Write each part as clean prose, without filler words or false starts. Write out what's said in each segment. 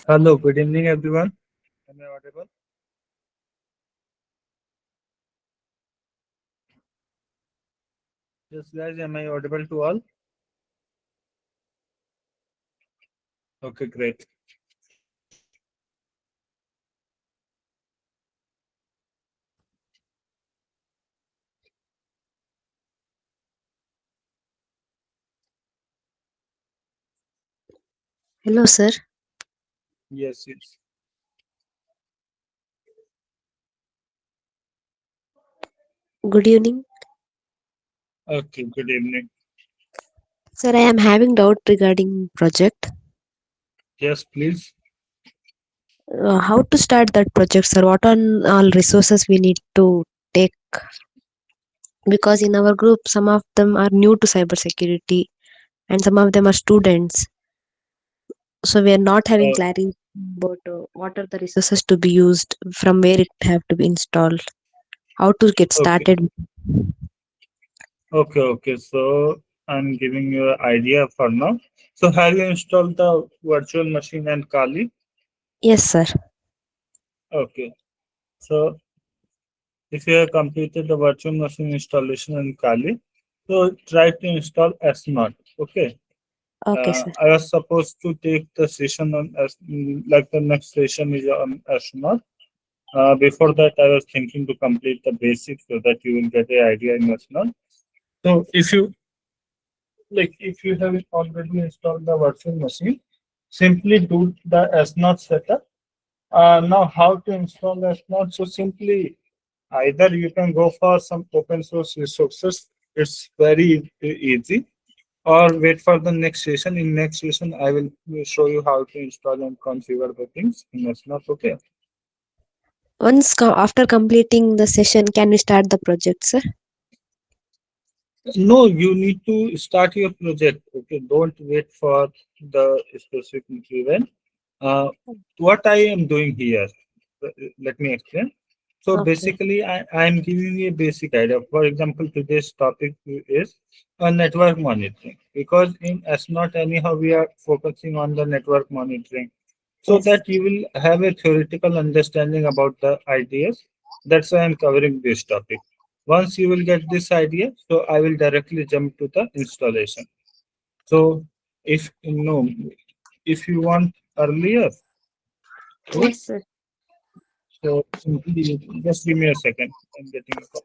Hello, good evening, everyone. Am I audible? Yes, guys, am I audible to all? Okay, great. Hello, sir. Yes, yes. Good evening. Okay, good evening. Sir, I am having doubt regarding project. Yes, please. How to start that project, sir? What all resources we need to take? Because in our group, some of them are new to cybersecurity and some of them are students. So we are not having Uh, clarity about what are the resources to be used, from where it have to be installed, how to get okay, started. okay. So I'm giving you an idea for now. So have you installed the virtual machine and Kali? Yes, sir. Okay. So if you have completed the virtual machine installation in Kali, so try to install S0. Okay. Okay, sir. I was supposed to take the session on S, like the next session is on S0. Before that, I was thinking to complete the basics so that you will get an idea in Arsenal. So if you have already installed the virtual machine, simply do the S0 setup. Now, how to install S0? So simply, either you can go for some open source resources. It's very easy. Or wait for the next session. In next session, I will show you how to install and configure the things in S0. Okay. After completing the session, can we start the project, sir? No, you need to start your project. Okay, don't wait for the specific event. Uh, what I am doing here, let me explain. So Okay. basically, I am giving you a basic idea. For example, today's topic is network monitoring because in S0 anyhow we are focusing on the network monitoring so Yes. that you will have a theoretical understanding about the ideas. That's why I'm covering this topic. Once you will get this idea, so I will directly jump to the installation. So if no, if you want earlier, okay, Yes, sir. so simply just give me a second. I'm getting a call.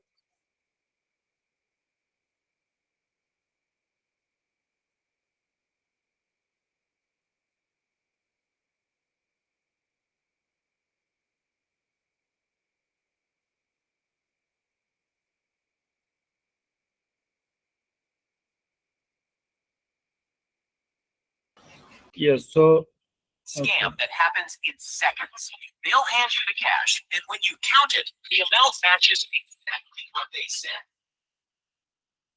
Yes, so okay. Scam that happens in seconds. They'll hand you the cash, and when you count it, the amount matches exactly what they said.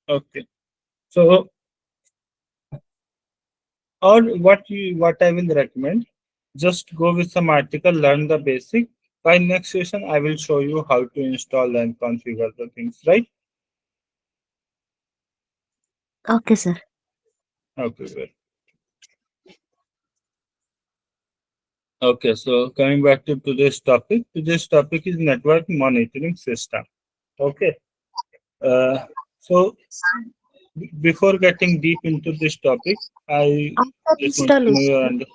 Okay. So or what I will recommend, just go with some article, learn the basic. By next session, I will show you how to install and configure the things, right? Okay, sir. Okay, good. Okay, so coming back to today's topic. Today's topic is network monitoring system. Okay. Uh, so before getting deep into this topic, I After just want to know your installation,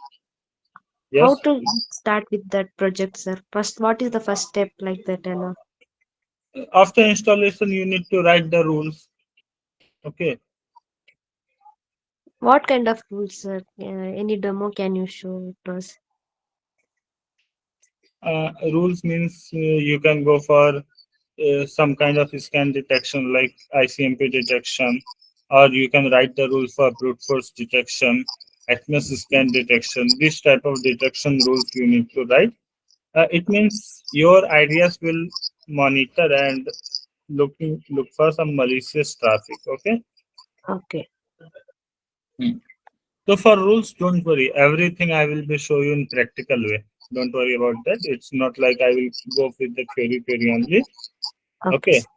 how yes. to start with that project, sir? First, what is the first step like that? And After installation, you need to write the rules. Okay. what kind of rules, sir? Any demo can you show to us? Rules means you can go for some kind of scan detection like ICMP detection, or you can write the rules for brute force detection, Atmos scan detection. This type of detection rules you need to write. It means your ideas will monitor and look for some malicious traffic. Okay. Okay. Hmm. So for rules, don't worry. Everything I will be show you in practical way. Don't worry about that. It's not like I will go with the theory only. Okay, Okay. sir.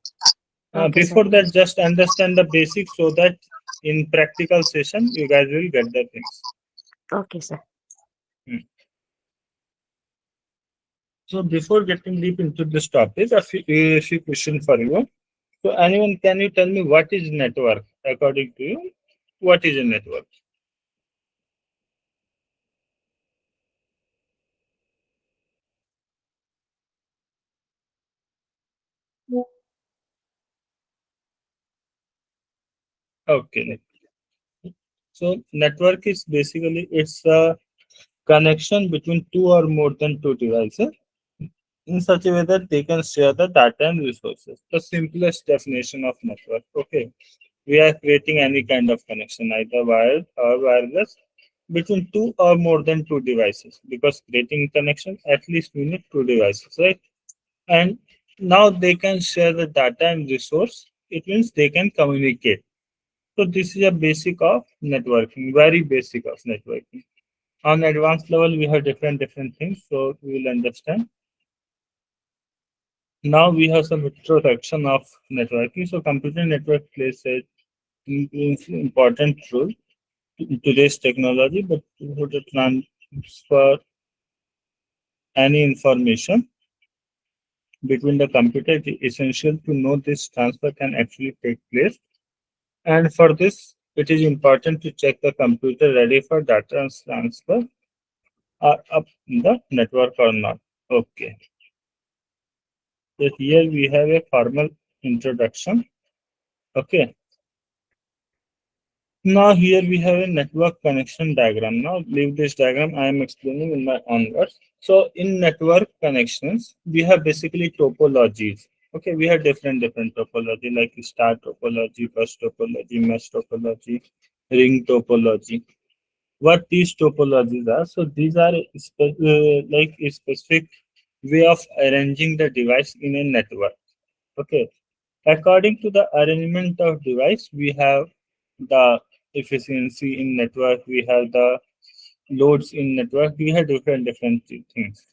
Okay, sir. Before that, just understand the basics so that in practical session you guys will get the things. Okay, sir. Hmm. So before getting deep into this topic, a few questions for you. So anyone, can you tell me what is network according to you? What is a network? Okay. So network is basically it's a connection between two or more than two devices in such a way that they can share the data and resources. The simplest definition of network. Okay. We are creating any kind of connection, either wired or wireless, between two or more than two devices. Because creating connection, at least we need two devices, right? And now they can share the data and resource. It means they can communicate. So this is a basic of networking, very basic of networking. On advanced level, we have different things, so we will understand. Now we have some introduction of networking. So computer network plays a important role in today's technology, but to transfer any information between the computer, it is essential to know this transfer can actually take place. And for this, it is important to check the computer ready for data transfer are up in the network or not. Okay. So here we have a formal introduction. Okay. Now here we have a network connection diagram. Now leave this diagram. I am explaining in my own words. So in network connections, we have basically topologies. Okay, we have different topology like star topology, bus topology, mesh topology, ring topology. What these topologies are? So these are like a specific way of arranging the device in a network. Okay, according to the arrangement of device, we have the efficiency in network, we have the loads in network, we have different things.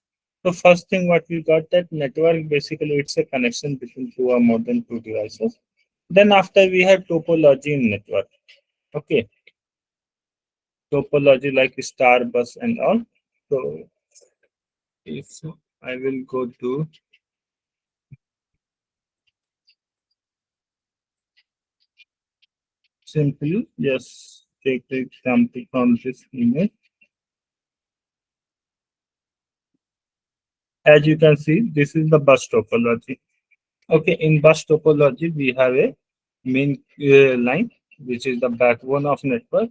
So first thing what we got that network basically it's a connection between two or more than two devices. Then after we have topology in network. Okay, topology like star bus and all. So if I will go to simply just take the example from this image. As you can see, this is the bus topology. Okay, in bus topology, we have a main line, which is the backbone of network,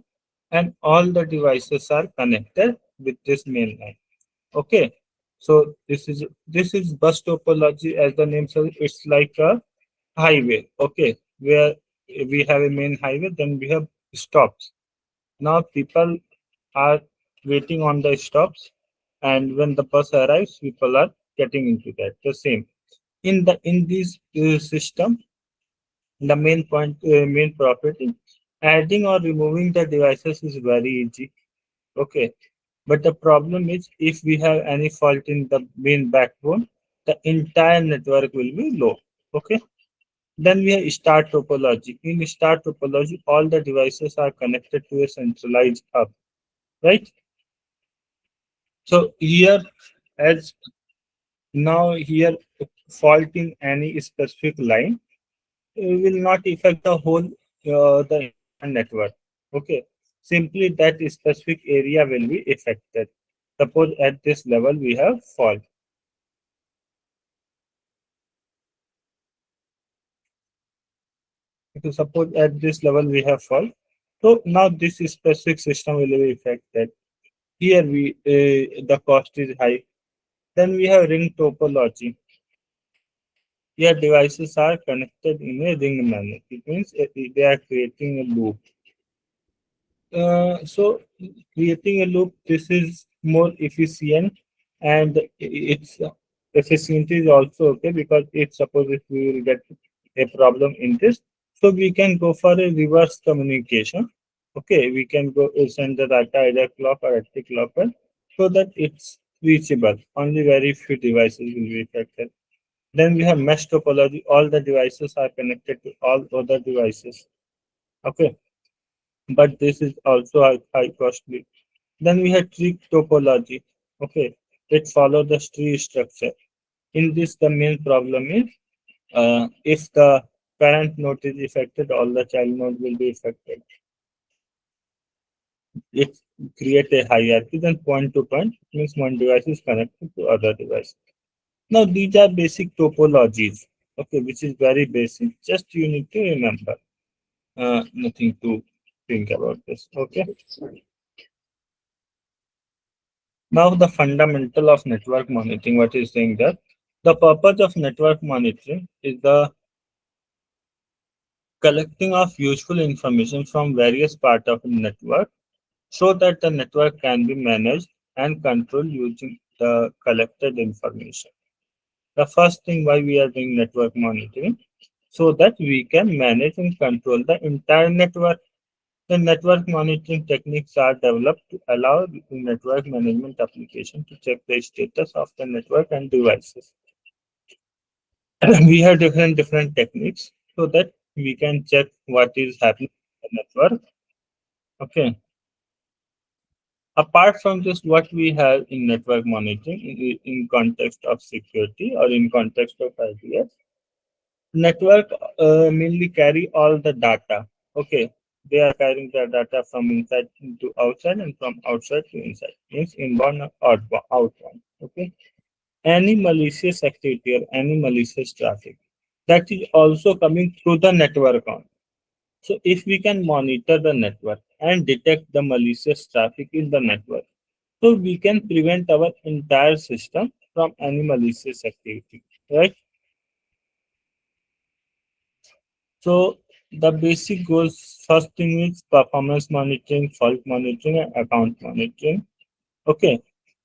and all the devices are connected with this main line. Okay, so this is bus topology, as the name says. It's like a highway. Okay, where we have a main highway, then we have stops. Now people are waiting on the stops, and when the bus arrives, people are getting into that. The same in this system, the main property, adding or removing the devices is very easy. Okay, but the problem is if we have any fault in the main backbone, the entire network will be low. Okay. Then we have star topology. In star topology, all the devices are connected to a centralized hub, right? So here, as now here, fault in any specific line will not affect the whole the entire network. Okay, simply that specific area will be affected. Suppose at this level we have fault. Okay, suppose at this level we have fault. So now this specific system will be affected. Here we the cost is high. Then we have ring topology. Here devices are connected in a ring manner. It means they are creating a loop. So creating a loop, this is more efficient, and its efficiency is also okay because if suppose if we will get a problem in this, so we can go for a reverse communication. Okay, we can go send the data either clock or anti-clockwise so that it's reachable. Only very few devices will be affected. Then we have mesh topology. All the devices are connected to all other devices. Okay, but this is also high costly. Then we have tree topology. Okay. it follows the tree structure. In this, the main problem is if the parent node is affected, all the child node will be affected. It create a hierarchy, then point to point means one device is connected to other device. Now these are basic topologies, okay, which is very basic. Just you need to remember. Nothing to think about this. Okay. Now the fundamental of network monitoring. What is saying that the purpose of network monitoring is the collecting of useful information from various parts of the network so that the network can be managed and controlled using the collected information. The first thing why we are doing network monitoring so that we can manage and control the entire network. The network monitoring techniques are developed to allow the network management application to check the status of the network and devices. We have different techniques so that we can check what is happening in the network. Okay. Apart from this, what we have in network monitoring in context of security or in context of IDS, network mainly carry all the data. Okay, they are carrying the data from inside to outside and from outside to inside. Means inbound or outbound. Okay, any malicious activity or any malicious traffic that is also coming through the network on. So if we can monitor the network and detect the malicious traffic in the network, so we can prevent our entire system from any malicious activity, right? So the basic goals, first thing is performance monitoring, fault monitoring, and account monitoring. Okay.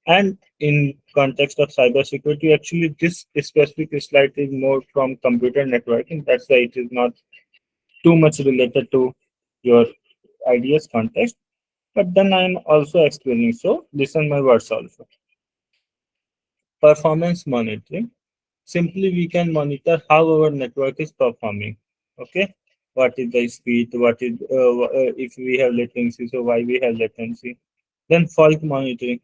And in context of cybersecurity, actually this specific slide is more from computer networking. That's why it is not too much related to your ideas context. But then I'm also explaining. So listen my words also. Performance monitoring. Simply we can monitor how our network is performing. Okay. What is the speed? What is if we have latency? So why we have latency? Then fault monitoring.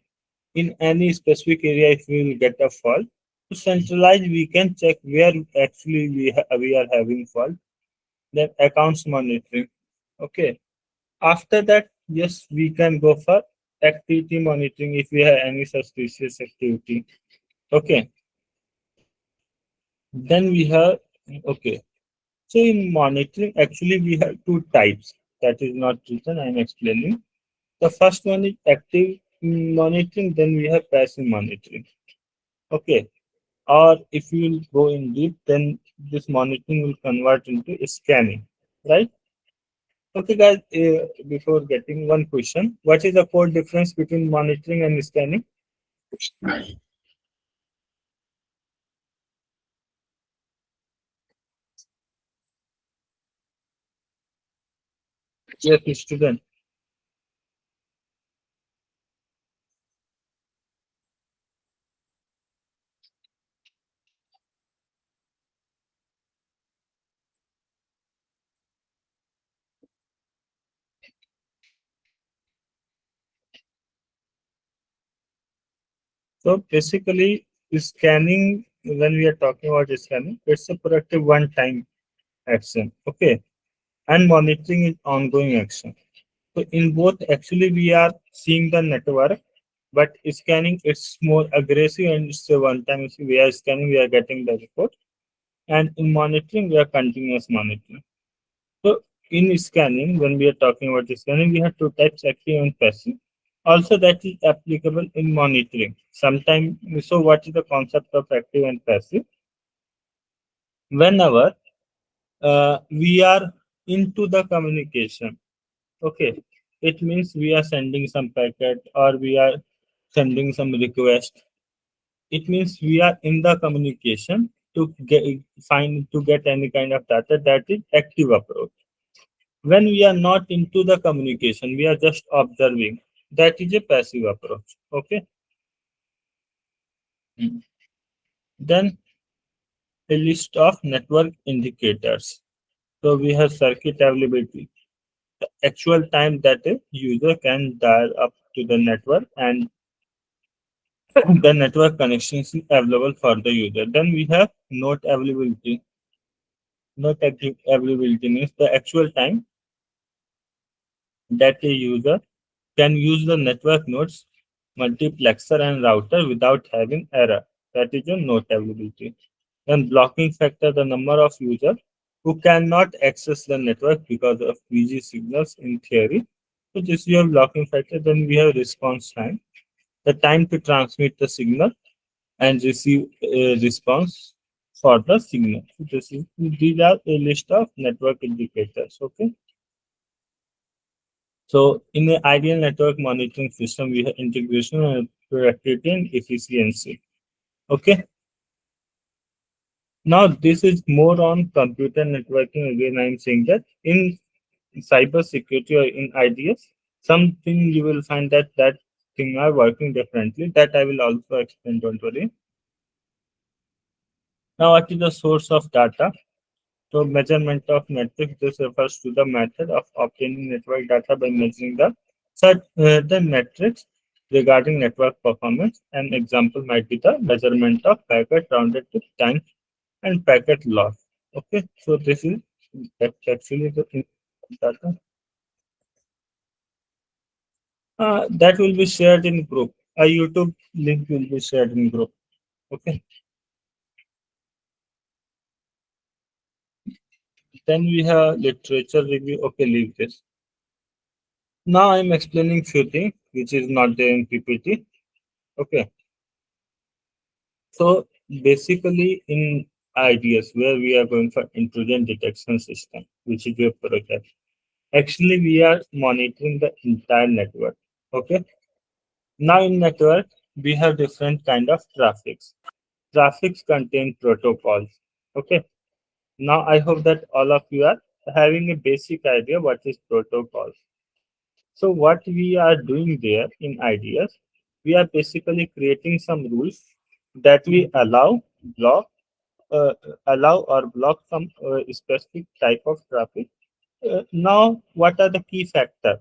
In any specific area, if we will get a fault, to centralize we can check where actually we are having fault. Then accounts monitoring. Okay. After that, yes, we can go for activity monitoring if we have any suspicious activity. Okay. Then we have okay. So in monitoring, actually we have two types. That is not written. I am explaining. The first one is active monitoring. Then we have passive monitoring. Okay. Or if you will go in deep, then this monitoring will convert into scanning. Right. Okay, guys. Before getting one question, what is the core difference between monitoring and scanning? Yes, student. So basically, scanning, when we are talking about scanning, it's a productive one-time action. Okay. And monitoring is ongoing action. So in both, actually, we are seeing the network, but scanning it's more aggressive and it's a one-time. We are scanning, we are getting the report, and in monitoring, we are continuous monitoring. So in scanning, when we are talking about scanning, we have two types, active and passive. Also, that is applicable in monitoring. Sometimes, so what is the concept of active and passive? Whenever we are into the communication, okay, it means we are sending some packet or we are sending some request. It means we are in the communication to get any kind of data. That is active approach. When we are not into the communication, we are just observing. That is a passive approach. Okay. Mm. Then a list of network indicators. So we have circuit availability, the actual time that a user can dial up to the network and the network connection is available for the user. Then we have node availability. Availability means the actual time that a user can use the network nodes, multiplexer and router without having error. That is your node availability. Then blocking factor, the number of users who cannot access the network because of VG signals in theory. So this is your blocking factor. Then we have response time, the time to transmit the signal and receive a response for the signal. So these are a list of network indicators. Okay. So in the ideal network monitoring system, we have integration and productivity and efficiency. Okay. Now this is more on computer networking. Again, I'm saying that in cyber security or in IDS, something you will find that thing are working differently. That I will also explain. Don't worry. Now, what is the source of data? So measurement of metrics, this refers to the method of obtaining network data by measuring the metrics regarding network performance. An example might be the measurement of packet rounded to time and packet loss. Okay, so this is actually the data that will be shared in group. A YouTube link will be shared in group. Okay, then we have literature review. Okay, leave this. Now I'm explaining few things which is not there in PPT. Okay, so basically in ideas where we are going for intrusion detection system, which is your project. Actually, we are monitoring the entire network. Okay, now in network we have different kind of traffics. Traffics contain protocols. Okay, now I hope that all of you are having a basic idea what is protocols. So what we are doing there in ideas, we are basically creating some rules that we block, uh, allow or block some specific type of traffic. Now, what are the key factors?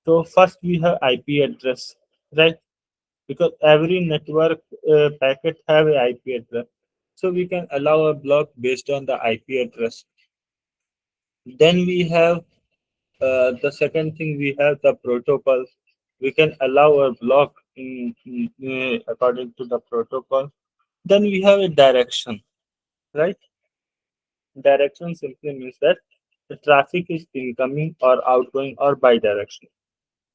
So first we have IP address, right? Because every network packet have a IP address. So we can allow a block based on the IP address. Then we have the second thing, we have the protocols. We can allow a block according to the protocol. Then we have a direction, right? Direction simply means that the traffic is incoming or outgoing or bi-directional.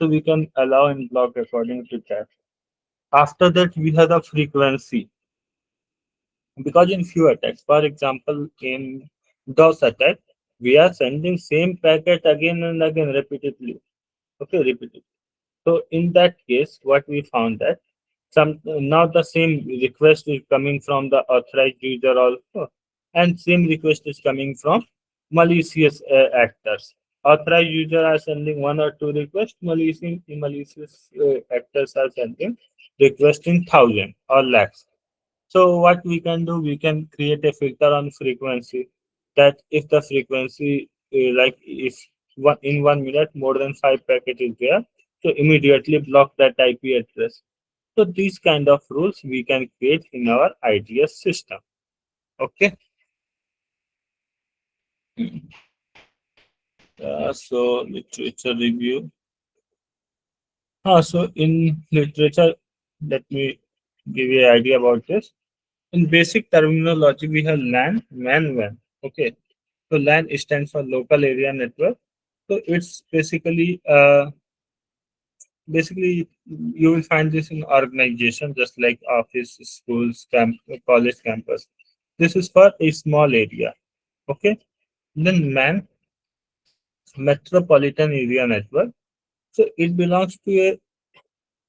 So we can allow and block according to that. After that, we have the frequency. Because in few attacks, for example, in DOS attack, we are sending same packet again and again repeatedly. Okay, repeatedly. So in that case, what we found that some now the same request is coming from the authorized user also, and same request is coming from malicious actors. Authorized user are sending one or two requests. Malicious actors are sending request in thousand or lakhs. So what we can do, we can create a filter on frequency. That if the frequency, like if in 1 minute more than five packet is there, so immediately block that IP address. So these kind of rules we can create in our IDS system. Okay. So literature review. So in literature, let me give you an idea about this. In basic terminology, we have LAN, MAN, WAN. Okay. So LAN stands for local area network. So it's basically you will find this in organization just like office, schools, college campus. This is for a small area. Okay. Then MAN, metropolitan area network. So it belongs to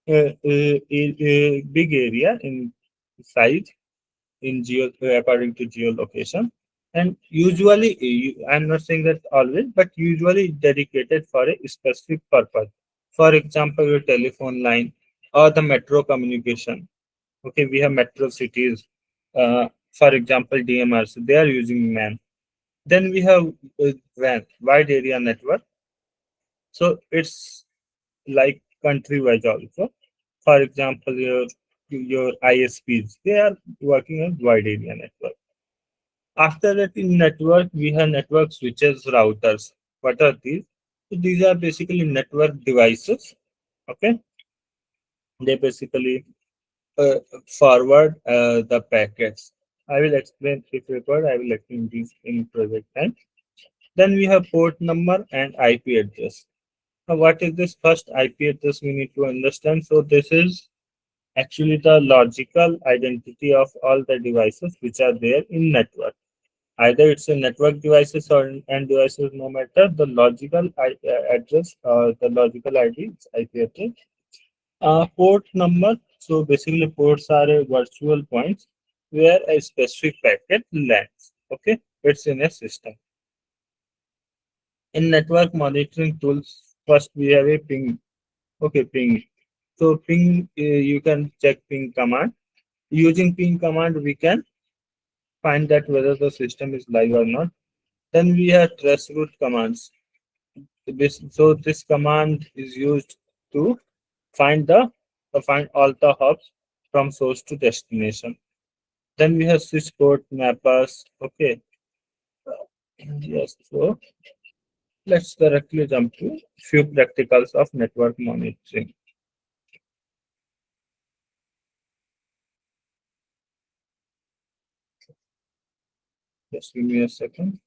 a big area in size in according to geolocation, and usually I'm not saying that always, but usually dedicated for a specific purpose. For example, your telephone line or the metro communication. Okay, we have metro cities, for example DMRs, they are using MAN. Then we have WAN, wide area network. So it's like country wise also. For example, your ISPs. They are working on wide area network. After that, in network, we have network switches, routers. What are these? So these are basically network devices. Okay, they basically forward the packets. I will explain if required. I will explain this in project time. Then we have port number and IP address. Now, what is this first IP address we need to understand? So this is actually the logical identity of all the devices which are there in network. Either it's a network devices or end devices, no matter the logical address or the logical ID, it's IP address. Port number. So basically, ports are a virtual points where a specific packet lands. Okay, it's in a system. In network monitoring tools, first we have a ping. Okay, ping. So ping, you can check ping command. Using ping command, we can find that whether the system is live or not. Then we have traceroute commands. So this command is used to find the find all the hubs from source to destination. Then we have switchport mappers. Okay, yes. So let's directly jump to few practicals of network monitoring. Just give me a second.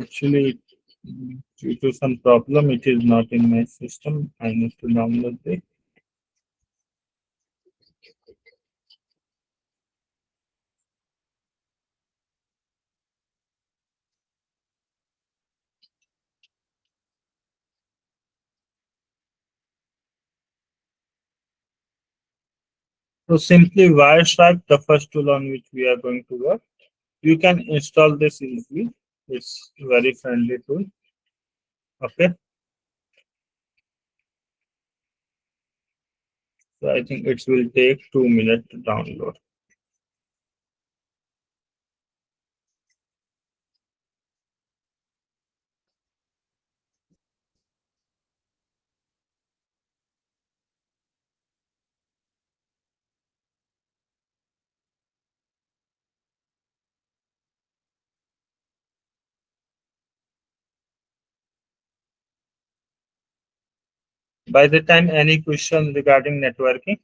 Actually, due to some problem, it is not in my system. I need to download it. So simply Wireshark, the first tool on which we are going to work. You can install this easily. It's very friendly tool. Okay. So I think it will take 2 minutes to download. By the time any question regarding networking,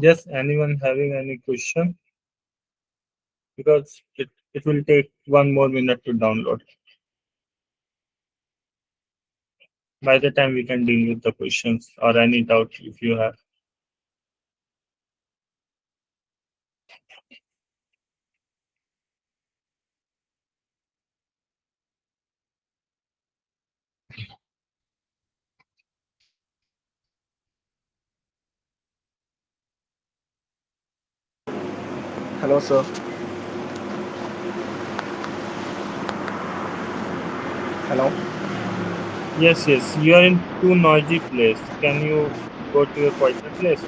just anyone having any question, because it will take 1 more minute to download. By the time we can deal with the questions or any doubt if you have. Hello, sir. Hello. Yes, yes, you are in too noisy place. Can you go to a quieter place?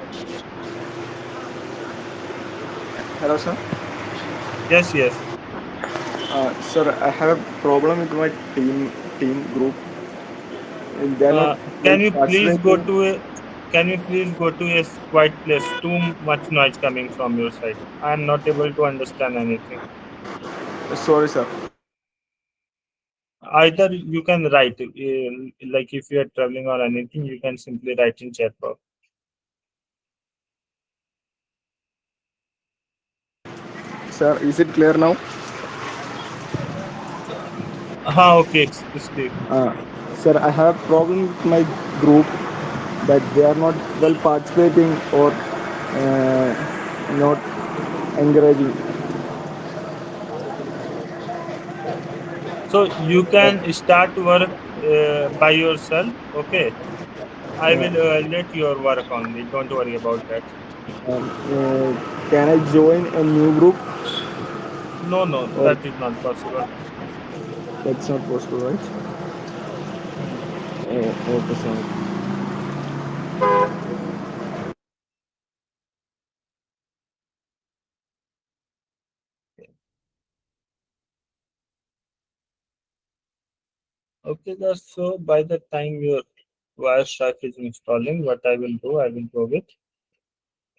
Hello, sir. Yes, yes. Sir, I have a problem with my team group. They're not Can like you please answering go to. to a quiet place? Too much noise coming from your side. I am not able to understand anything. Sorry, sir. Either you can write, like if you are traveling or anything, you can simply write in chat box. Sir, is it clear now? Okay, speak. Uh, Sir, I have problem with my group that they are not well participating or not encouraging. So you can start work by yourself. Okay, I Uh, will let your work only. Don't worry about that. can I join a new group No, no, or that is not possible. that's not possible, right? Hmm. Okay, sir. Okay, that's so by the time your Wireshark is installing, what I will do, I will go with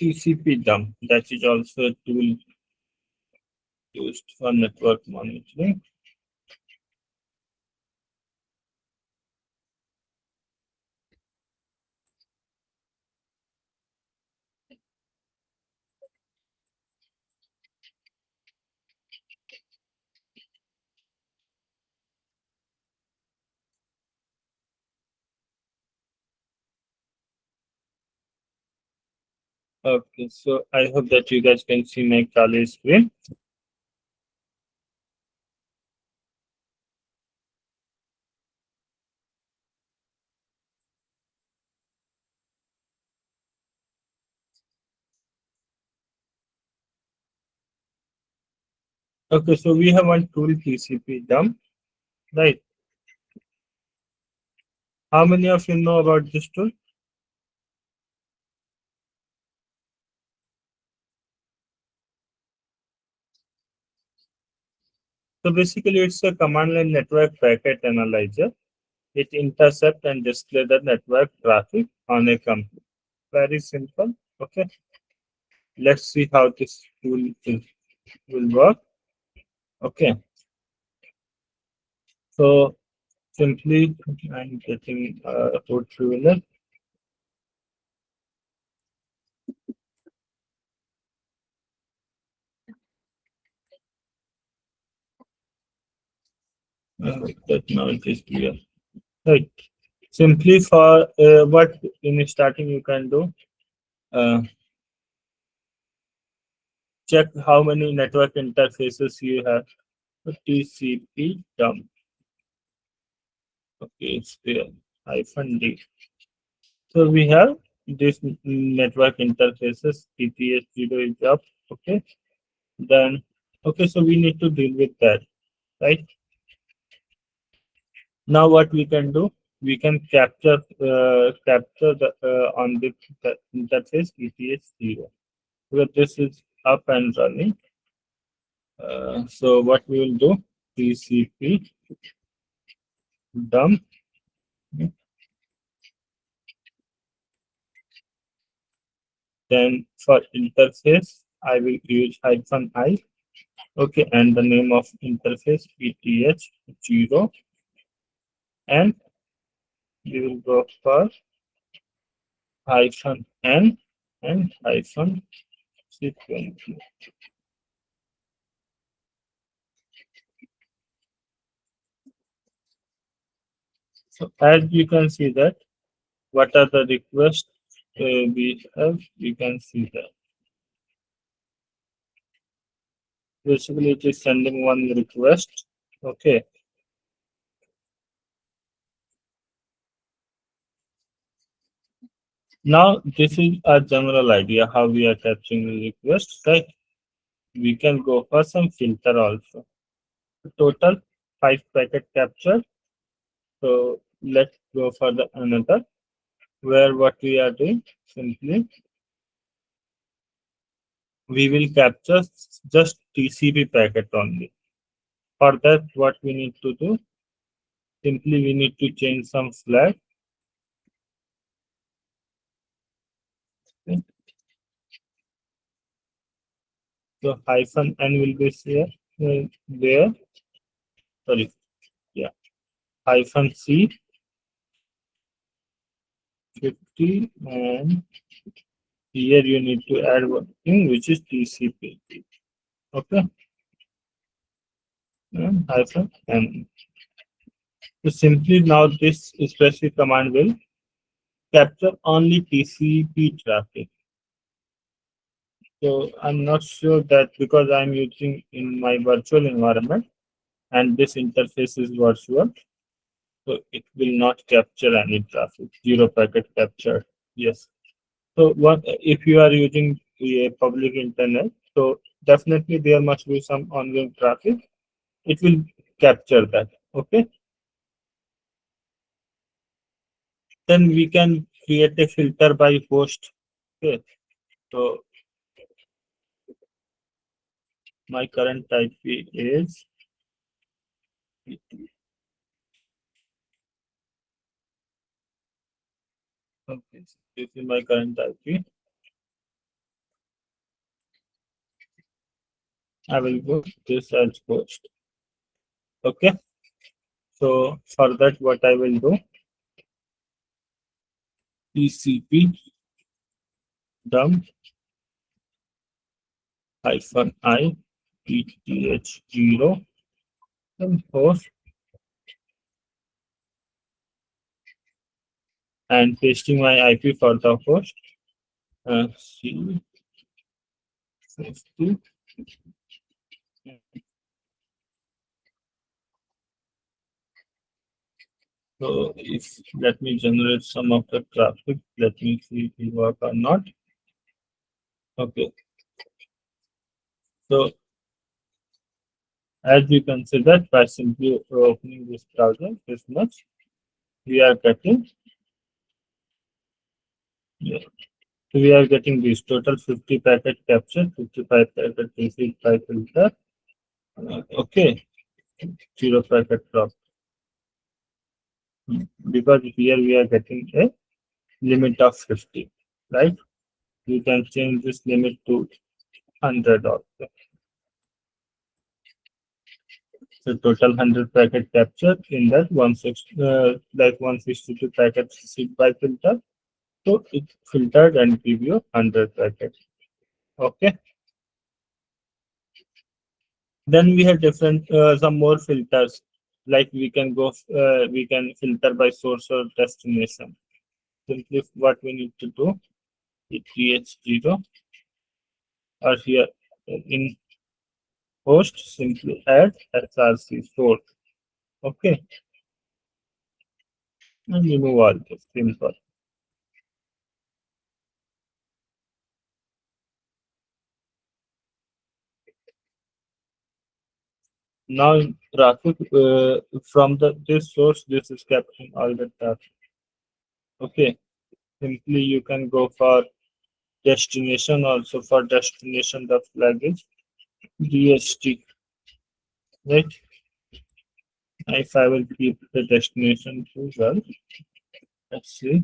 TCP dump. That is also a tool used for network monitoring. Okay, so I hope that you guys can see my Kali screen. Okay, so we have one tool TCP dump, right? How many of you know about this tool? So basically, it's a command line network packet analyzer. It intercepts and displays the network traffic on a computer. Very simple. Okay, let's see how this tool will work. Okay, so simply I'm getting a root privilege. That now it is clear. Right. Simply for what in starting you can do, uh, check how many network interfaces you have. So TCP dump. Okay, it's there. Hyphen D. So we have this network interfaces. TTS 0 is up. Okay. Then okay, so we need to deal with that, right? Now what we can do, we can capture the on the interface ETH 0. So this is up and running. So what we will do, TCP dump. Then for interface, I will use hyphen I. Okay, and the name of interface ETH 0, and we will go for hyphen N and hyphen sequence. So as you can see that what are the requests we have, you can see that. Basically, it is sending one request. Okay. Now, this is a general idea how we are capturing the requests, right? We can go for some filter also. Total 5 packet capture. So let's go for the another where what we are doing simply we will capture just TCP packet only. For that, what we need to do simply we need to change some flag. Okay. So hyphen n will be here there. Sorry, yeah. Hyphen c 50 and here you need to add one thing which is TCP. Okay, and hyphen n. So simply now this specific command will capture only TCP traffic. So I'm not sure that because I'm using in my virtual environment and this interface is virtual, so it will not capture any traffic. Zero packet captured. Yes. So what if you are using a public internet? So definitely there must be some ongoing traffic. It will capture that. Okay. Then we can create a filter by host. Okay. So my current IP is okay. This is my current IP. I will go this as host. Okay. So for that, what I will do TCP dump hyphen I ETH0 and host and pasting my IP for the host. C 50. So if let me generate some of the traffic, let me see if it work or not. Okay. So as you can see that by simply opening this browser this much, we are getting yeah. So we are getting this total 50 packet capture, 55 packet receipt by filter. Okay, zero packet drop. Because here we are getting a limit of 50, right? You can change this limit to 100 also. So total 100 packet capture in that 162 packets received by filter. So it filtered and give you 100 packets. Okay. Then we have different some more filters. Like we can filter by source or destination. Simply what we need to do is th0 or here in host simply add src source. Okay, and remove all this simple. Now in traffic from the this source, this is capturing all the traffic. Okay, simply you can go for destination also. For destination the flag is dst, right? If I will keep the destination to well, let's see.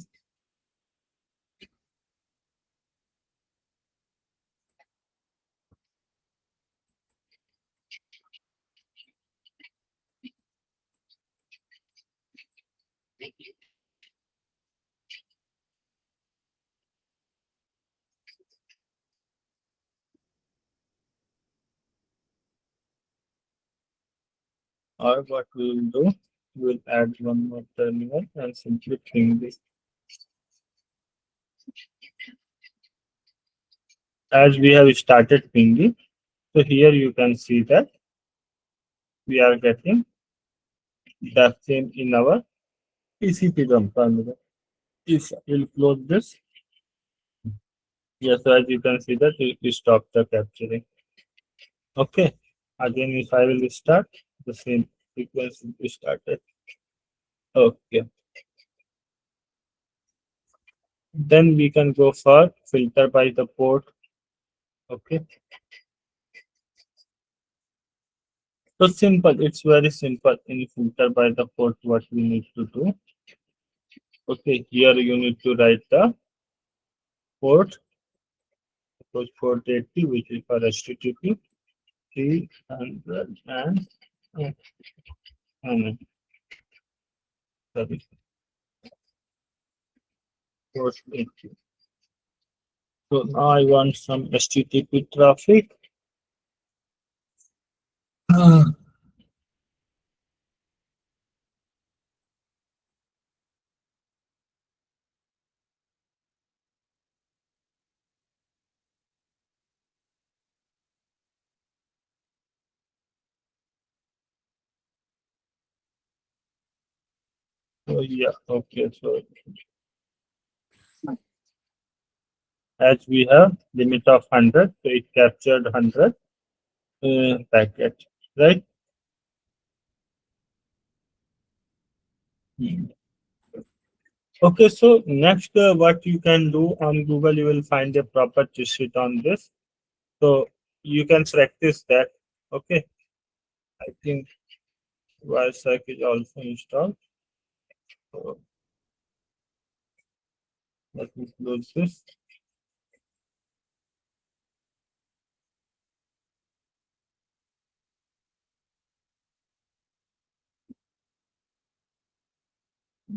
Or what we will do, we will add one more terminal and simply ping this. As we have started pinging, so here you can see that we are getting the same in our TCP dump terminal. If we'll close this, yes, so as you can see that it stopped the capturing. Okay, again if I will start, the same sequence will be started. Okay, then we can go for filter by the port. Okay, so simple, it's very simple. In filter by the port, what we need to do. Okay, here you need to write the port, suppose port 80, which is for HTTP 300 and sorry, port 80. So now I want some HTTP traffic. So yeah, okay. So as we have limit of 100, so it captured 100 packet, right? Hmm. Okay, so next, what you can do on Google, you will find a proper cheat sheet on this. So you can practice that. Okay, I think Wireshark is also installed. So let me close this.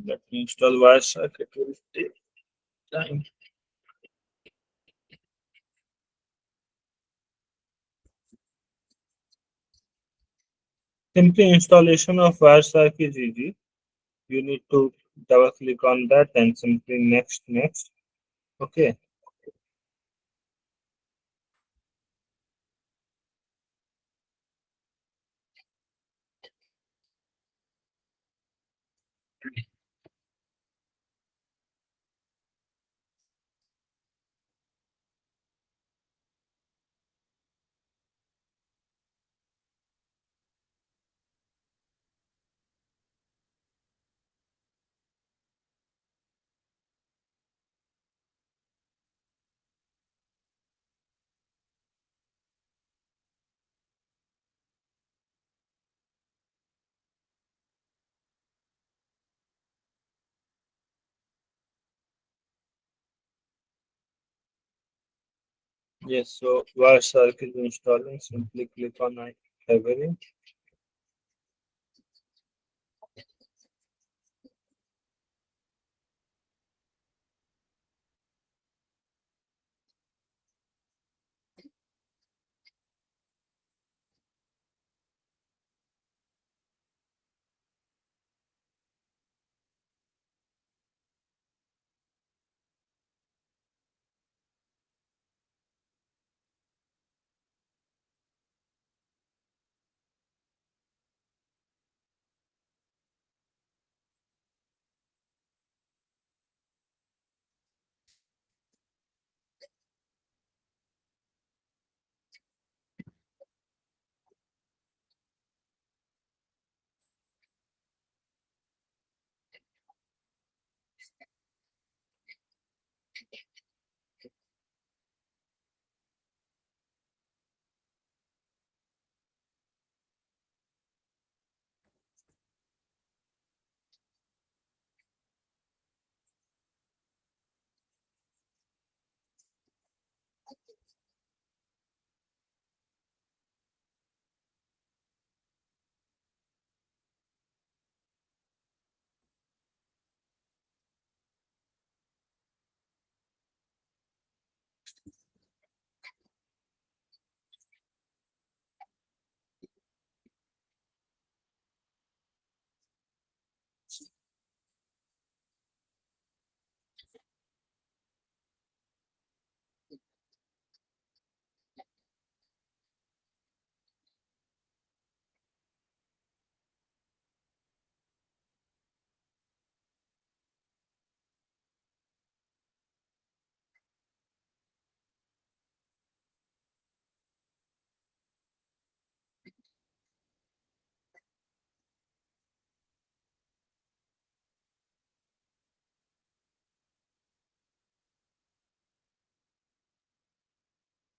Let me install Wireshark. It will take time. Simply installation of Wireshark is easy. You need to double click on that and simply next. Okay. Yes, so Wireshark is installing. Simply click on I everything.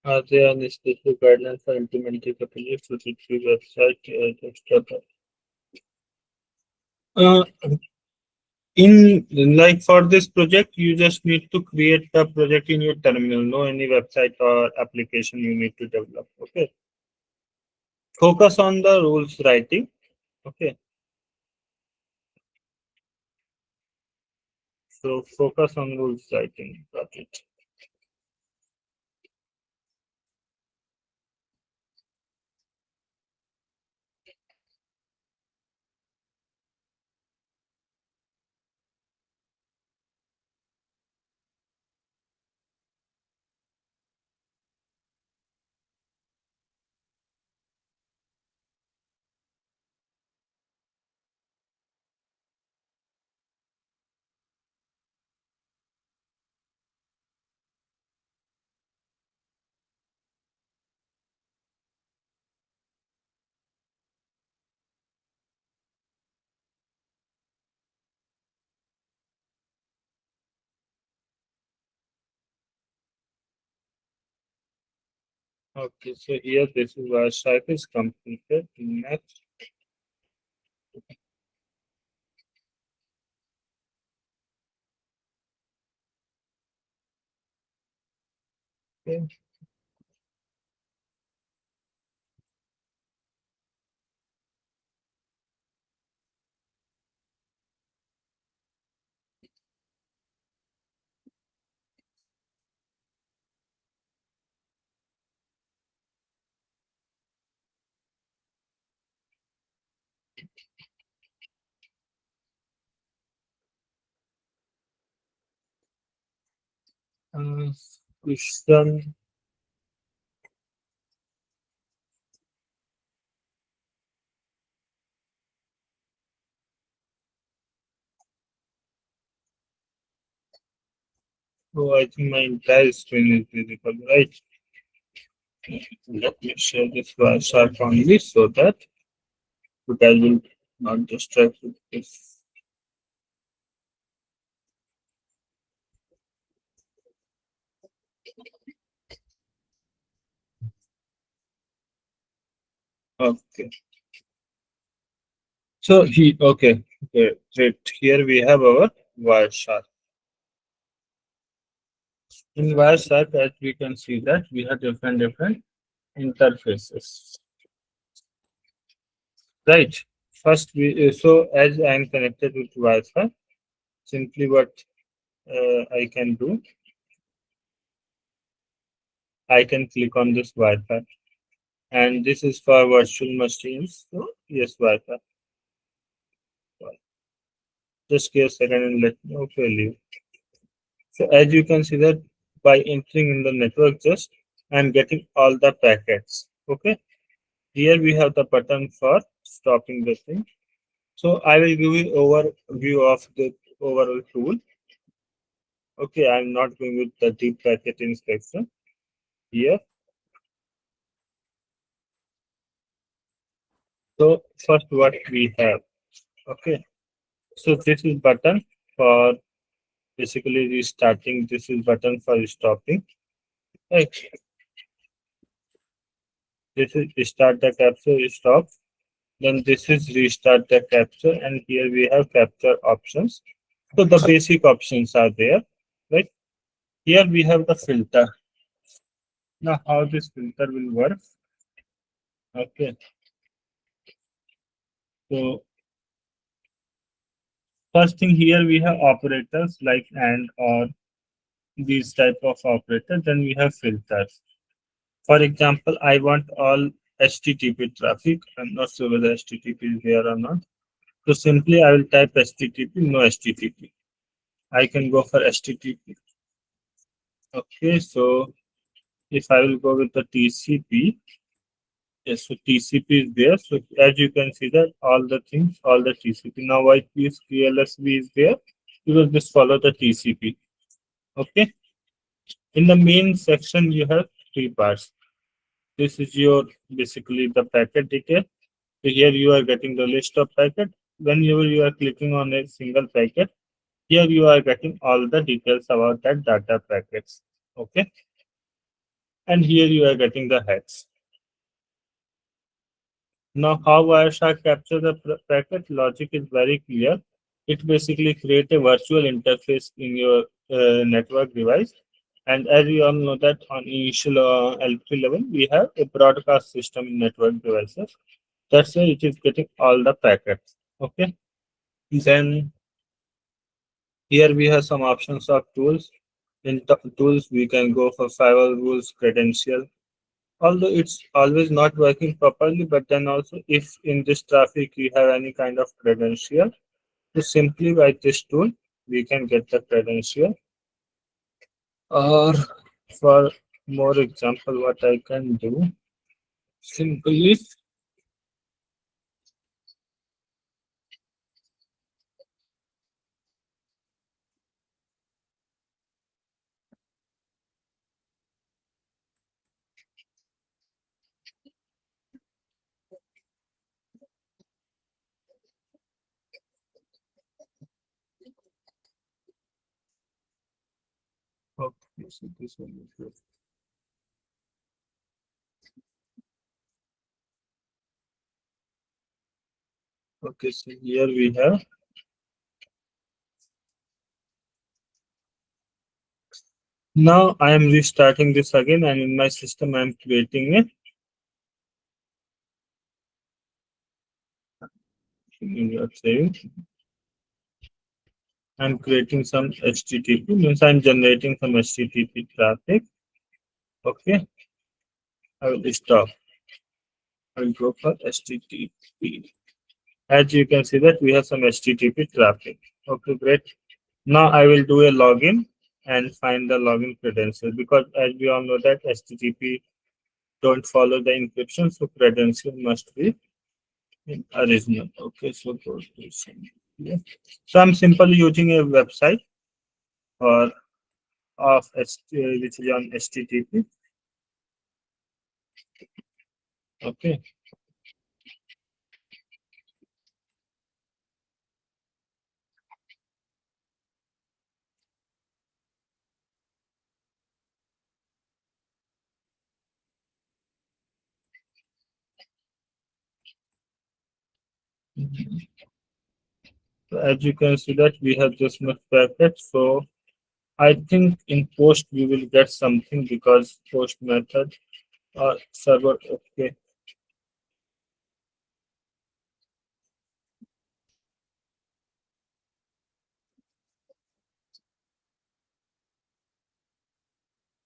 Are there any specific guidelines for implementing a project to the website? Uh, in like for this project, you just need to create the project in your terminal. No any website or application you need to develop. Okay. Focus on the rules writing. Okay. So focus on rules writing. Got it. Okay, so here this is where stripe is completed. Next, okay. Uh, Question. Oh, I think my entire screen is visible, right? Let me share this WhatsApp only so that you guys will not distract with this. Okay. So okay, great. Here we have our Wireshark. In Wireshark, as we can see that we have different interfaces, right? First, so as I am connected with Wi-Fi, simply what I can do, I can click on this Wi-Fi, and this is for virtual machines. So yes, Wi-Fi. Just give a second and let me leave. So as you can see that by entering in the network, just I'm getting all the packets. Okay. Here we have the button for stopping the thing. So I will give you overview of the overall tool. Okay, I'm not going with the deep packet inspection here. So first what we have. Okay. So this is button for basically restarting. This is button for stopping. Right. This is start the capture, stop. Then this is restart the capture, and here we have capture options. So the basic options are there, right? Here we have the filter. Now how this filter will work? Okay, so first thing here we have operators like and or these type of operators. Then we have filters. For example, I want all HTTP traffic. I'm not sure whether HTTP is there or not. So simply I will type HTTP, no HTTP. I can go for HTTP. Okay, so if I will go with the TCP, yes, so TCP is there. So as you can see that all the things, all the TCP. Now why TLSB is there? Because this follow the TCP. Okay. In the main section, you have three parts. This is your basically the packet detail. So here you are getting the list of packet. Whenever you are clicking on a single packet, here you are getting all the details about that data packets. Okay. And here you are getting the heads. Now, how Wireshark capture the packet logic is very clear. It basically create a virtual interface in your network device. And as we all know that on initial L3 level, we have a broadcast system in network devices. That's why it is getting all the packets. Okay. Then here we have some options of tools. In tools, we can go for firewall rules, credential, although it's always not working properly, but then also if in this traffic you have any kind of credential, so simply by this tool we can get the credential. Or for more example, what I can do simply, okay, so this one is good. Okay, so here we have. Now I am restarting this again, and in my system I am creating it. In your saving, I'm creating some HTTP, means I'm generating some HTTP traffic. Okay, I will stop. I will go for HTTP. As you can see that we have some HTTP traffic. Okay, great. Now I will do a login and find the login credential, because as we all know that HTTP don't follow the encryption, so credential must be in original. Okay, so go to yeah. So I'm simply using a website or which is on HTTP. Okay, so as you can see that we have this much packet. So I think in post we will get something, because post method or server. Okay,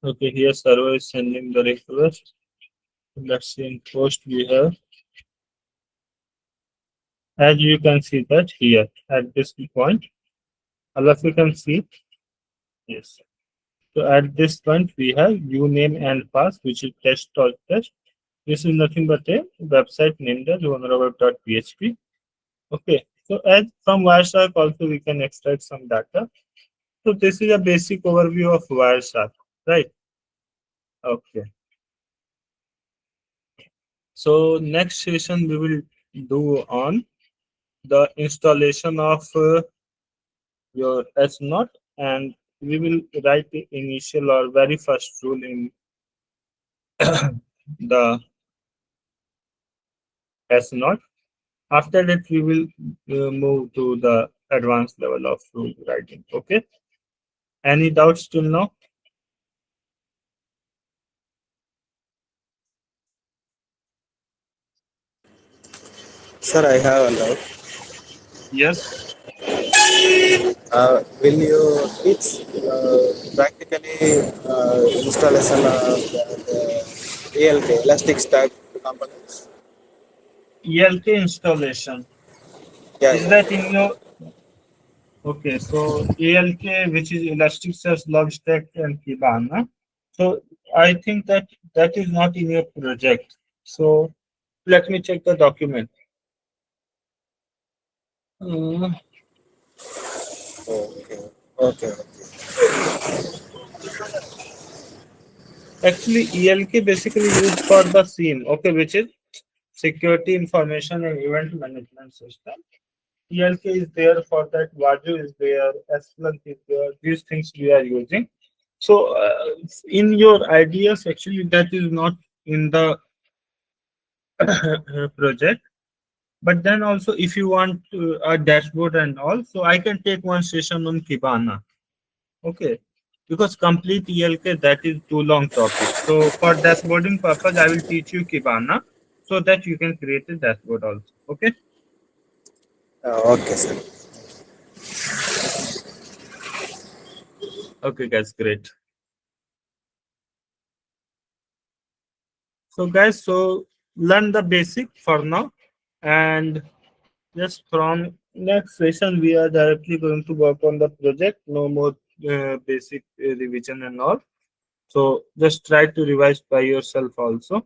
okay, here server is sending the request. Let's see in post we have, as you can see that here at this point, all of you can see, yes. So at this point we have uname and pass, which is test or test. This is nothing but a website named as vulnerable.php. Okay. So as from Wireshark also we can extract some data. So this is a basic overview of Wireshark, right? Okay. So next session we will do on the installation of your S not, and we will write the initial or very first rule in the S not. After that, we will move to the advanced level of rule writing. Okay. Any doubts till now? Sir, I have a doubt. Yes. Will you teach practically installation of the ELK, Elastic Stack components? ELK installation. Yeah, Is that yeah. in your? Okay. So ELK, which is Elasticsearch, Logstash, and Kibana. So I think that that is not in your project. So let me check the document. Uh, Okay, okay, okay. Actually, ELK basically used for the SIEM. Okay, which is Security Information and Event Management System. ELK is there for that. Waju is there. Splunk is there. These things we are using. So, in your ideas, actually, that is not in the project. But then also, if you want a dashboard and all, so I can take one session on Kibana. Okay, because complete ELK, that is too long topic. So for dashboarding purpose, I will teach you Kibana so that you can create a dashboard also. Okay. Okay, sir. Okay, guys, great. So guys, so learn the basic for now, and just from next session we are directly going to work on the project. No more basic revision and all. So just try to revise by yourself also.